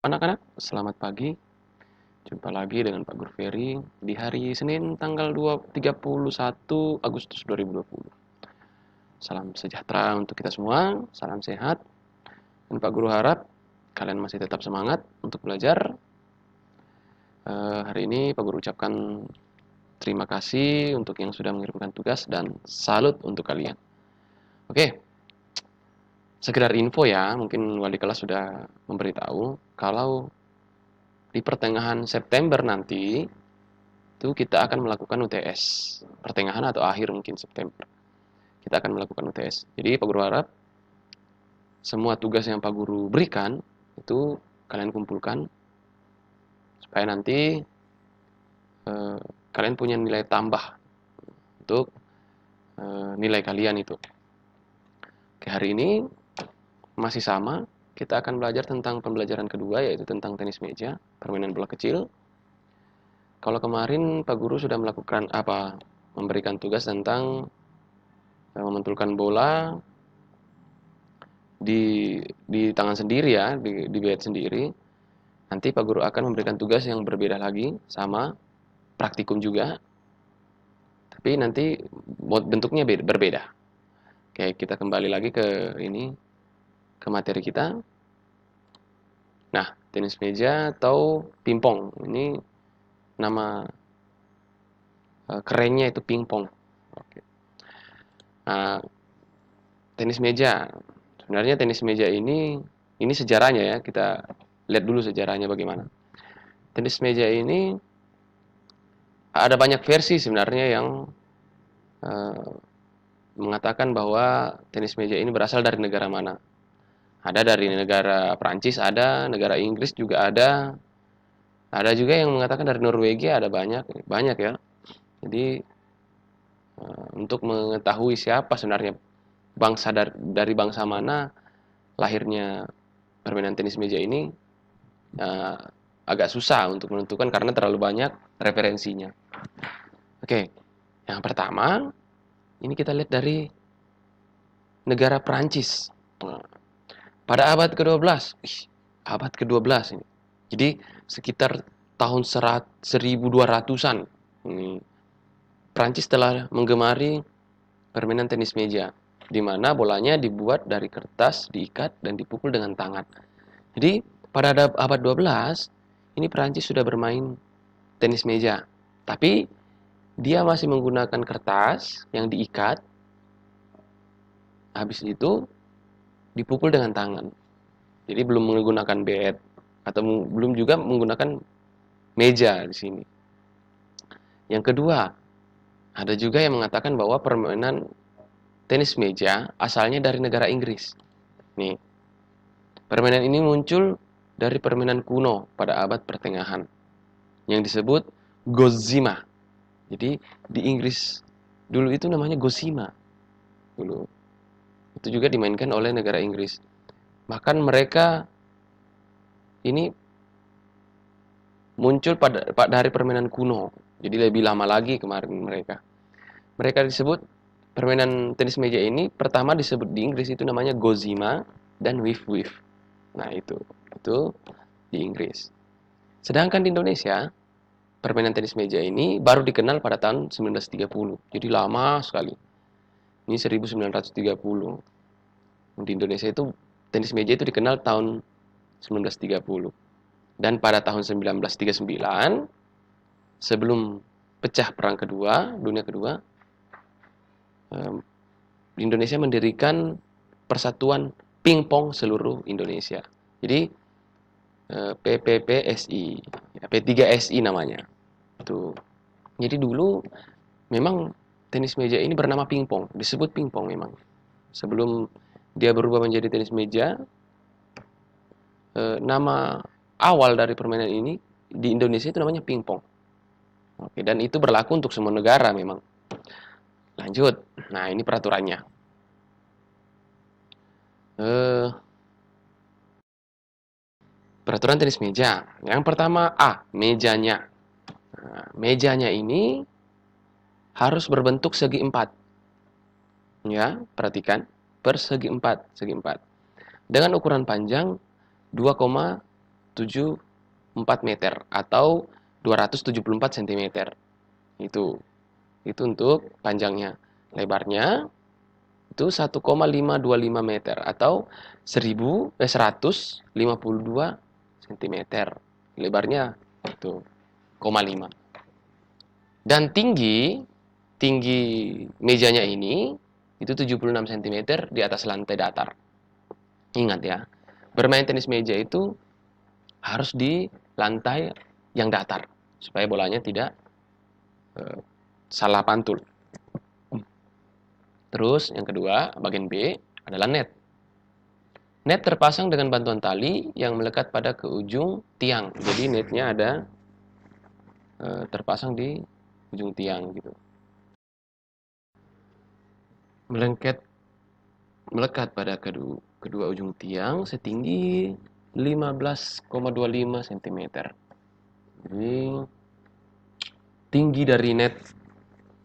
Anak-anak, selamat pagi. Jumpa lagi dengan Pak Guru Ferry di hari Senin tanggal 31 Agustus 2020. Salam sejahtera untuk kita semua, salam sehat. Dan Pak Guru harap kalian masih tetap semangat untuk belajar. Hari ini Pak Guru ucapkan terima kasih untuk yang sudah mengirimkan tugas dan salut untuk kalian. Oke, sekedar info ya, mungkin wali kelas sudah memberitahu kalau di pertengahan September nanti itu kita akan melakukan UTS pertengahan atau akhir mungkin September kita akan melakukan UTS. Jadi Pak Guru harap semua tugas yang Pak Guru berikan itu kalian kumpulkan supaya nanti kalian punya nilai tambah untuk nilai kalian itu. Oke, hari ini masih sama, kita akan belajar tentang pembelajaran kedua, yaitu tentang tenis meja, permainan bola kecil. Kalau kemarin Pak Guru sudah melakukan memberikan tugas tentang memantulkan bola di tangan sendiri ya, di bed sendiri. Nanti Pak Guru akan memberikan tugas yang berbeda lagi, sama praktikum juga, tapi nanti bentuknya berbeda. Oke, kita kembali lagi ke materi kita. Nah, tenis meja atau pingpong, ini nama kerennya itu pingpong. Oke. Nah, tenis meja. Sebenarnya tenis meja ini sejarahnya ya, kita lihat dulu sejarahnya bagaimana. Tenis meja ini ada banyak versi sebenarnya yang mengatakan bahwa tenis meja ini berasal dari negara mana. Ada dari negara Prancis, ada negara Inggris juga ada. Ada juga yang mengatakan dari Norwegia, ada banyak ya. Jadi untuk mengetahui siapa sebenarnya bangsa dari bangsa mana lahirnya permainan tenis meja ini agak susah untuk menentukan karena terlalu banyak referensinya. Oke, yang pertama ini kita lihat dari negara Prancis. Pada abad ke-12, abad ke-12 ini. Jadi sekitar tahun 1200-an ini Prancis telah menggemari permainan tenis meja, di mana bolanya dibuat dari kertas, diikat dan dipukul dengan tangan. Jadi pada abad 12 ini Prancis sudah bermain tenis meja, tapi dia masih menggunakan kertas yang diikat. Habis itu dipukul dengan tangan. Jadi belum menggunakan bat atau belum juga menggunakan meja di sini. Yang kedua, ada juga yang mengatakan bahwa permainan tenis meja asalnya dari negara Inggris. Nih, permainan ini muncul dari permainan kuno pada abad pertengahan yang disebut gozima. Jadi di Inggris dulu itu namanya gozima dulu. Itu juga dimainkan oleh negara Inggris. Bahkan mereka ini muncul dari permainan kuno. Jadi lebih lama lagi kemarin mereka. Mereka disebut permainan tenis meja ini pertama disebut di Inggris itu namanya gozima dan whiff-whiff. Nah, itu di Inggris. Sedangkan di Indonesia, permainan tenis meja ini baru dikenal pada tahun 1930. Jadi lama sekali. Ini 1930. Di Indonesia itu tenis meja itu dikenal tahun 1930. Dan pada tahun 1939, sebelum pecah perang kedua, dunia kedua, Indonesia mendirikan Persatuan Pingpong Seluruh Indonesia. Jadi PPPSI, P3SI namanya. Tuh. Jadi dulu memang tenis meja ini bernama pingpong, disebut pingpong memang. Sebelum dia berubah menjadi tenis meja, nama awal dari permainan ini di Indonesia itu namanya pingpong. Oke, dan itu berlaku untuk semua negara memang. Lanjut. Nah, ini peraturannya. Peraturan tenis meja. Yang pertama A, mejanya. Nah, mejanya ini harus berbentuk segi empat. Ya, perhatikan. Persegi empat, segi empat. Dengan ukuran panjang 2,5 274 meter atau 274 cm. Itu untuk panjangnya. Lebarnya itu 1,525 meter atau 152 cm. Lebarnya itu 0,5. Dan tinggi mejanya ini itu 76 cm di atas lantai datar. Ingat ya, bermain tenis meja itu harus di lantai yang datar supaya bolanya tidak salah pantul. Terus yang kedua, bagian B adalah net. Net terpasang dengan bantuan tali yang melekat pada ke ujung tiang. Jadi netnya ada terpasang di ujung tiang gitu. Melekat pada kedua ujung tiang setinggi 15,25 cm. Jadi tinggi dari net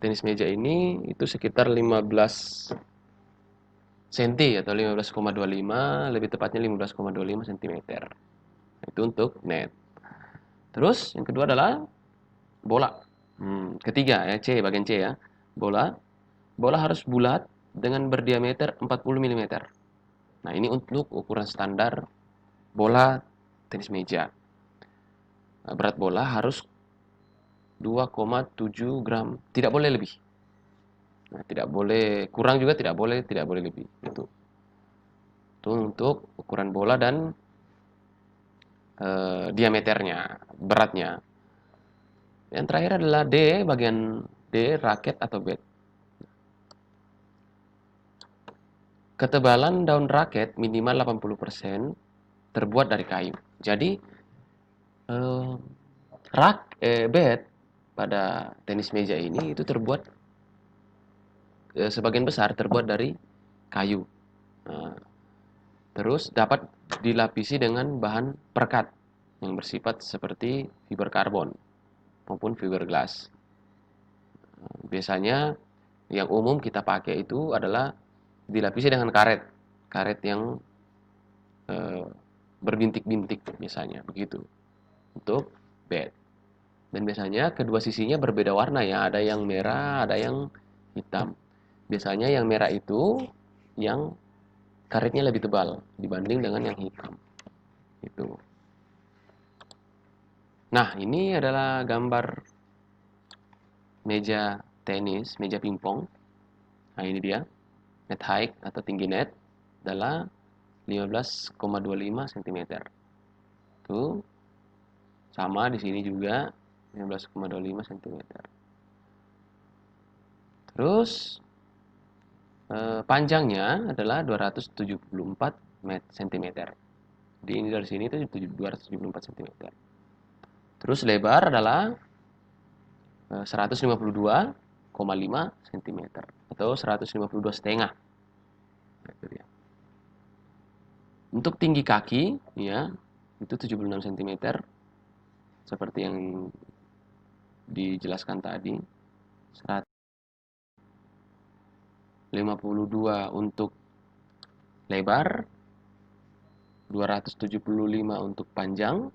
tenis meja ini itu sekitar 15 cm atau 15,25, lebih tepatnya 15,25 cm. Itu untuk net. Terus yang kedua adalah bola. Ketiga ya, C, bagian C ya. Bola harus bulat dengan berdiameter 40 mm. Nah, ini untuk ukuran standar bola tenis meja. Berat bola harus 2,7 gram, tidak boleh lebih. Nah, tidak boleh kurang juga, tidak boleh lebih. Itu untuk ukuran bola dan diameternya, beratnya. Yang terakhir adalah D, bagian D, raket atau bat. Ketebalan daun raket minimal 80% terbuat dari kayu. Jadi bat pada tenis meja ini itu terbuat sebagian besar terbuat dari kayu. Nah, terus dapat dilapisi dengan bahan perekat yang bersifat seperti fiber karbon maupun fiberglass. Biasanya yang umum kita pakai itu adalah dilapisi dengan karet yang berbintik-bintik biasanya begitu untuk bat. Dan biasanya kedua sisinya berbeda warna ya, ada yang merah, ada yang hitam. Biasanya yang merah itu yang karetnya lebih tebal dibanding dengan yang hitam. Itu. Nah, ini adalah gambar meja tenis, meja pingpong. Nah, ini dia. Net height atau tinggi net adalah 15,25 cm. Tuh. Sama di sini juga 15,25 cm. Terus panjangnya adalah 274 cm. Di ini dari sini itu 274 cm. Terus lebar adalah 152,5 cm atau 152,5. Untuk tinggi kaki ya itu 76 cm seperti yang dijelaskan tadi. 152 untuk lebar, 275 untuk panjang,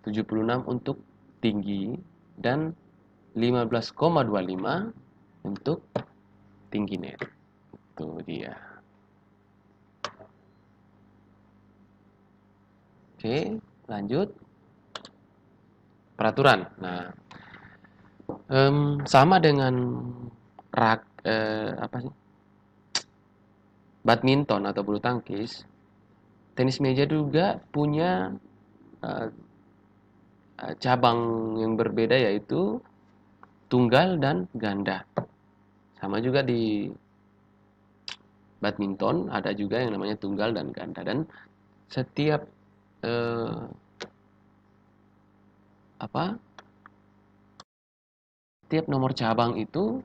76 untuk tinggi, dan 15,25 untuk tinggi net. Itu dia. Oke, lanjut. Peraturan. Nah, sama dengan badminton atau bulu tangkis, tenis meja juga punya cabang yang berbeda yaitu tunggal dan ganda. Sama juga di badminton ada juga yang namanya tunggal dan ganda, dan setiap setiap nomor cabang itu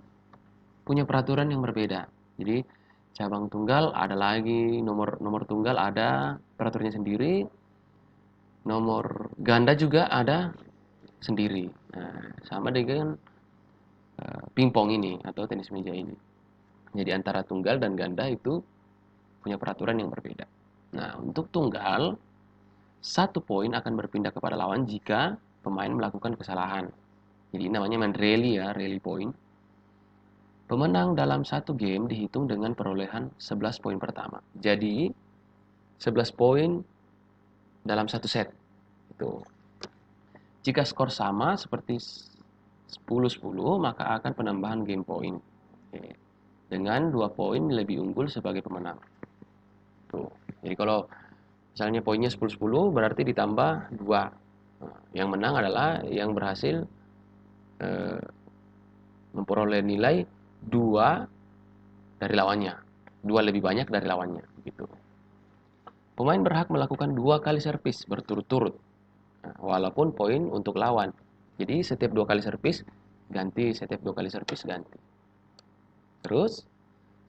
punya peraturan yang berbeda. Jadi cabang tunggal ada lagi, nomor tunggal ada peraturannya sendiri, nomor ganda juga ada sendiri. Nah, sama dengan pingpong ini atau tenis meja ini. Jadi antara tunggal dan ganda itu punya peraturan yang berbeda. Nah, untuk tunggal 1 poin akan berpindah kepada lawan jika pemain melakukan kesalahan. Jadi namanya main rally ya, rally point. Pemenang dalam satu game dihitung dengan perolehan 11 poin pertama. Jadi 11 poin dalam satu set. Itu. Jika skor sama seperti 10-10, maka akan penambahan game point. Oke. Dengan 2 poin lebih unggul sebagai pemenang. Tuh. Jadi kalau misalnya poinnya 10-10 berarti ditambah 2. Nah, yang menang adalah yang berhasil memperoleh nilai 2 dari lawannya. 2 lebih banyak dari lawannya. Gitu. Pemain berhak melakukan 2 kali servis berturut-turut. Nah, walaupun poin untuk lawan. Jadi setiap 2 kali servis ganti, setiap 2 kali servis ganti. Terus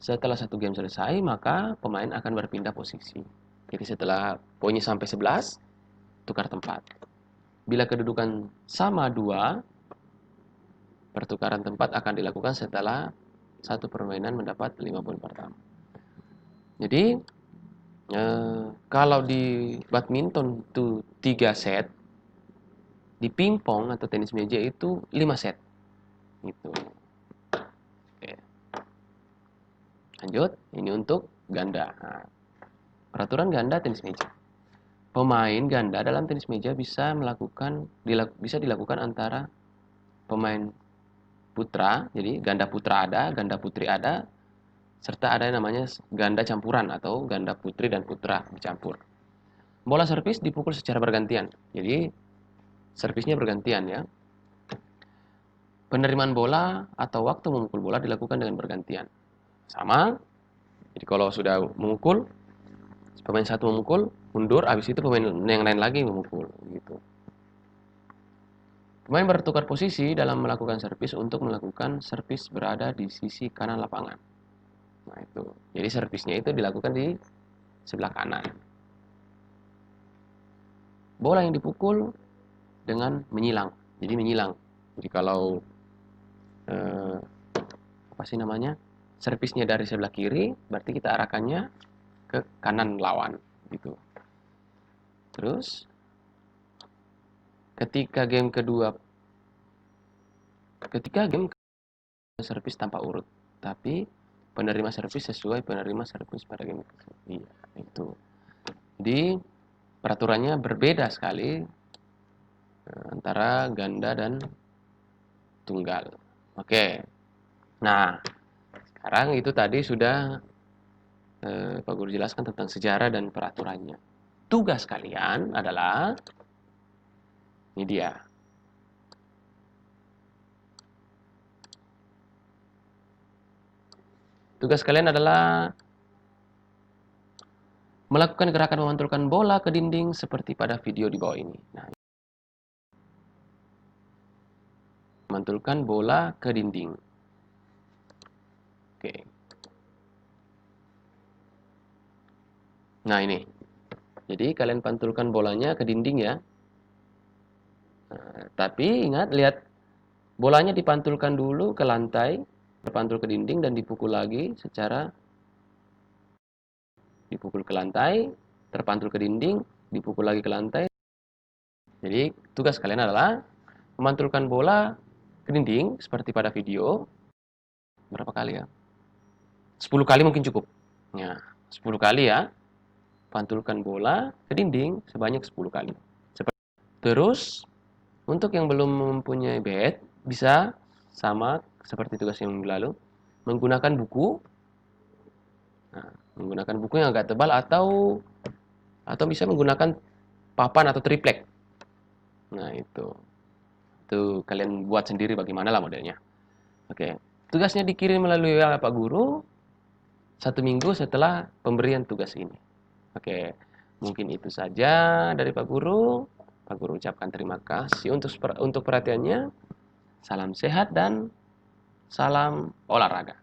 setelah satu game selesai, maka pemain akan berpindah posisi. Jadi setelah poinnya sampai 11, tukar tempat. Bila kedudukan sama 2, pertukaran tempat akan dilakukan setelah satu permainan mendapat 5 poin pertama. Jadi kalau di badminton itu 3 set, di pingpong atau tenis meja itu 5 set. Gitu. Oke. Lanjut, ini untuk ganda. Nah, peraturan ganda tenis meja. Pemain ganda dalam tenis meja bisa dilakukan antara pemain putra, jadi ganda putra ada, ganda putri ada, serta ada yang namanya ganda campuran atau ganda putri dan putra dicampur. Bola servis dipukul secara bergantian. Jadi servisnya bergantian ya. Penerimaan bola atau waktu memukul bola dilakukan dengan bergantian. Sama. Jadi kalau sudah memukul, pemain satu memukul, mundur, habis itu pemain yang lain lagi memukul gitu. Pemain bertukar posisi dalam melakukan servis untuk melakukan servis berada di sisi kanan lapangan. Nah itu. Jadi servisnya itu dilakukan di sebelah kanan. Bola yang dipukul dengan menyilang. Jadi menyilang. Jadi kalau apa sih namanya? Servisnya dari sebelah kiri, berarti kita arahkannya ke kanan lawan gitu. Terus ketika game servis tanpa urut, tapi penerima servis sesuai penerima servis pada game tersebut. Iya, itu. Jadi peraturannya berbeda sekali antara ganda dan tunggal. Oke. Nah, sekarang itu tadi sudah Pak Guru jelaskan tentang sejarah dan peraturannya. Tugas kalian adalah ini dia. Tugas kalian adalah melakukan gerakan memantulkan bola ke dinding seperti pada video di bawah ini. Nah, memantulkan bola ke dinding. Oke. Nah, ini. Jadi kalian pantulkan bolanya ke dinding ya. Nah, tapi ingat, lihat bolanya dipantulkan dulu ke lantai, terpantul ke dinding dan dipukul lagi secara dipukul ke lantai, terpantul ke dinding, dipukul lagi ke lantai. Jadi tugas kalian adalah memantulkan bola ke dinding seperti pada video. Berapa kali ya? 10 kali mungkin cukup. Ya, 10 kali ya. Pantulkan bola ke dinding sebanyak 10 kali. Terus untuk yang belum mempunyai bat, bisa sama seperti tugas yang lalu, menggunakan buku. Nah, menggunakan buku yang agak tebal atau bisa menggunakan papan atau triplek. Nah, itu kalian buat sendiri bagaimana lah modelnya. Oke. Tugasnya dikirim melalui Pak Guru 1 minggu setelah pemberian tugas ini. Oke. Mungkin itu saja dari Pak Guru. Pak Guru ucapkan terima kasih untuk perhatiannya. Salam sehat dan salam olahraga.